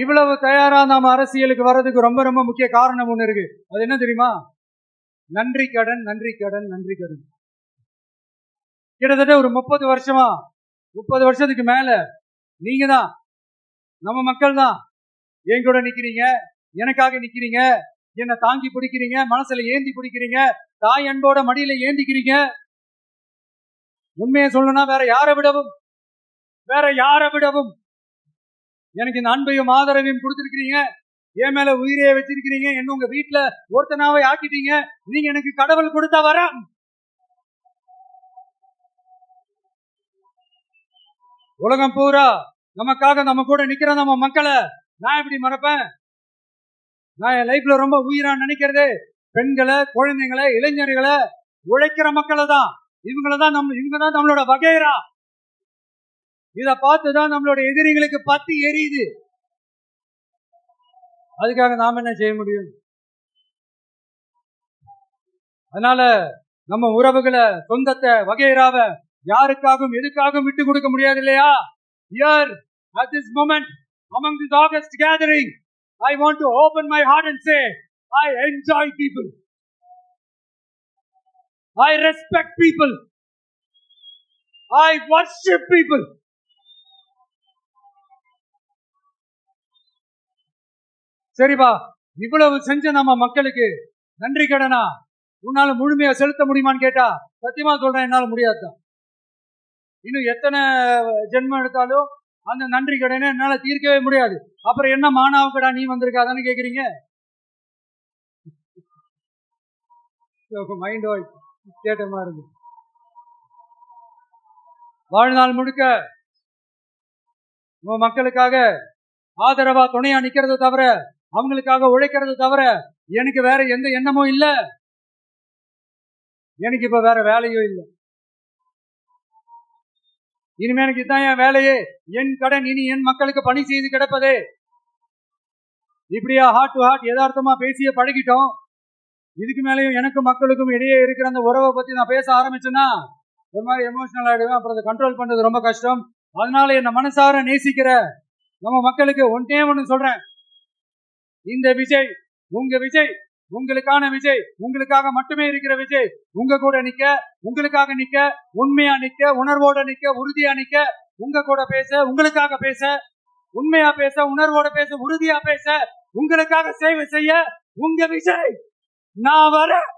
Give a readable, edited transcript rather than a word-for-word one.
இவ்வளவு தயாரா நாம அரசியலுக்கு வர்றதுக்கு ரொம்ப ரொம்ப முக்கிய காரணம் ஒண்ணு இருக்கு. அது என்ன தெரியுமா? நன்றி கடன், நன்றி கடன், நன்றி கடன். கிட்டத்தட்ட ஒரு 30 வருஷமா, 30 வருஷத்துக்கு மேல நீங்க தான், நம்ம மக்கள் தான் என் கூட நிக்கிறீங்க, எனக்காக நிக்கிறீங்க, என்ன தாங்கி பிடிக்கிறீங்க, மனசுல ஏந்தி பிடிக்கிறீங்க, தாய் அன்போட மடியில ஏந்திக்கிறீங்க. உண்மையை சொல்லணும்னா வேற யாரை விடவும் எனக்கு இந்த அன்பையும் ஆதரவையும் கொடுத்திருக்கிறீங்க. என் மேல உயிரையே வச்சிருக்கிறீங்க. என்ன உங்க வீட்டுல ஒருத்தனாவே ஆக்கிட்டீங்க. நீங்க எனக்கு கடவுள் கொடுத்த வரம். உலகம் பூரா நமக்காக நம்ம கூட நிக்கிற நம்ம மக்களை நான் எப்படி மறப்பேன்? நான் என் லைஃப்ல ரொம்ப உயிரா நினைக்கிறது பெண்களை, குழந்தைங்களை, இளைஞர்களை, உழைக்கிற மக்களை தான். இவங்க தான் நம்மளோட வகைரா. இத பார்த்துதான் நம்மளோட எதிரிகளுக்கு பத்தி எரியுது. அதுக்காக நாம என்ன செய்ய முடியும்? அதனால நம்ம உறவுகளை, சொந்தத்தை, வகைராவை யாருக்காகவும் எதுக்காகவும் விட்டு கொடுக்க முடியாது இல்லையா? Here at this moment among this August gathering, I want to open my heart and say, I enjoy people. I respect people. I worship people. சரிப்பா, இவ்வளவு செஞ்ச நம்ம மக்களுக்கு நன்றி கடனா உன்னால முழுமையா செலுத்த முடியுமான்னு கேட்டா சத்தியமா சொல்றேன், என்னால முடியாதுதான். இன்னும் எத்தனை ஜென்மம் எடுத்தாலும் அந்த நன்றி கடனை என்னால தீர்க்கவே முடியாது. அப்புறம் என்ன மானாவுக்கடா நீ வந்திருக்காதான்னு கேக்குறீங்க. மைண்ட் வாய்ஸ் கேட்ட மாதிரி இருக்கு. வாழ்நாள் முழுக்க உங்க மக்களுக்காக ஆதரவா துணையா நிக்கிறது தவிர, அவங்களுக்காக உழைக்கிறது தவிர எனக்கு வேற எந்த எண்ணமும் இல்ல. எனக்கு இப்ப வேற வேலையும் இல்லை. இனிமே எனக்கு இதுதான் என் வேலையே. என் கடன் இனி என் மக்களுக்கு பணி செய்து கிடப்பதே. இப்படியா ஹார்ட் டு ஹார்ட் யதார்த்தமா பேசிய பழகிட்டோம். இதுக்கு மேலேயும் எனக்கும் மக்களுக்கும் இடையே இருக்கிற அந்த உறவை பத்தி நான் பேச ஆரம்பிச்சேன்னா ஒரு மாதிரி எமோஷனல் ஆயிடுவேன். அப்புறம் அதை கண்ட்ரோல் பண்றது ரொம்ப கஷ்டம். அதனால என்ன மனசார நேசிக்கிற நம்ம மக்களுக்கு ஒன்னே ஒண்ணு சொல்றேன். இந்த விஜய் உங்க விஜய், உங்களுக்கான விஜய், உங்களுக்காக மட்டுமே இருக்கிற விஜய். உங்க கூட நிக்க, உங்களுக்காக நிக்க, உண்மையா நிக்க, உணர்வோட நிக்க, உறுதியா நிக்க, உங்க கூட பேச, உங்களுக்காக பேச, உண்மையா பேச, உணர்வோட பேச, உறுதியா பேச, உங்களுக்காக சேவை செய்ய உங்க விஜய் நான் வரேன்.